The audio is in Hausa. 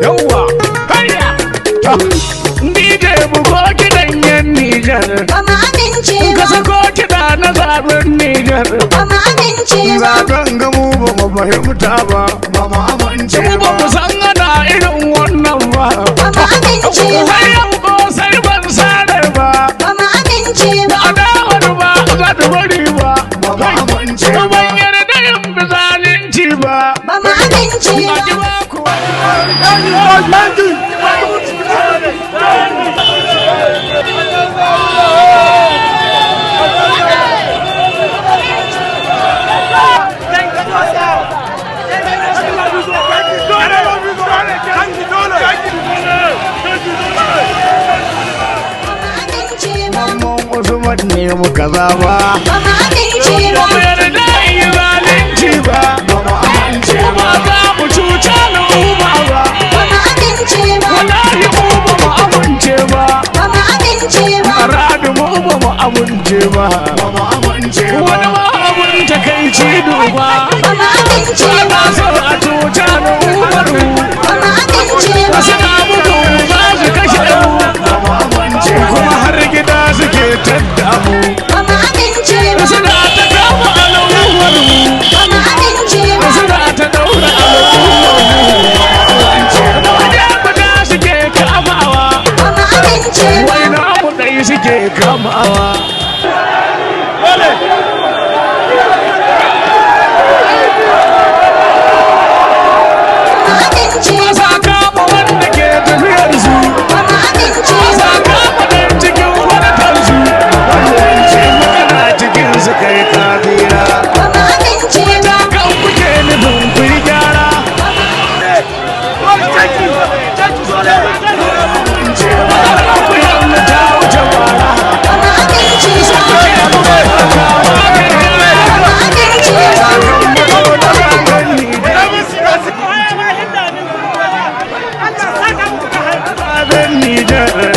Yawwa, hayya! Nije bugo kiɗan yan Nijar. Ba mu amince Ka ba. sako kiɗa na zaɓen Nijar. Ba mu amince ba. Zaɓen gamu ba mu fahimta ba. Ba mu amince ba. Ba mu san ana irin wannan ba. Ba mu amince ba. Har yau ko sai ban sare ba. Ba mu amince ba. Adawar ba za ta bari ba. Ba mu amince ba. Ban yarda yin bizalinci ba. Ba mu amince A ji ba. ba ku. Usman ne muka zaba. Ba mu amince Ba ba. mu yarda yi zalunci ba. Ba mu amince ba. Za mu cuta al'umma ba. Ba mu amince ba. Wallahi mu ba mu amince ba. Ba mu amince ba. Aradu mu ba mu amince ba. Ba mu amince ba. Wani ma abun takaici duba. Ba mu amince ba. Ba so a cuta al'ummar mu. Ba mu amince ba. Suna mutu za su kashe mu. Ba mu amince ba. Kuma har gida suke tadda mu. Ba mu amince ba. Suna ta kama al'ummar mu. Ba mu amince ba. Suna ta daura al'ummar mu. Wajen guda suke kamawa. Ba mu amince ba. Wai namu ɗai suke kamawa. Ba mu amince ba. Sa kama wanda ke tafiyar su. Ba mu amince Sa ba. kama ɗan cikin wadatar su. Wanda magana cikin su kai kafira. Ba mu amince ba. Kan kuke nufin ku yi gyara. Ku yamma ta wuce bara. Ba mu amince ba. Ba mu amince ba. Nijar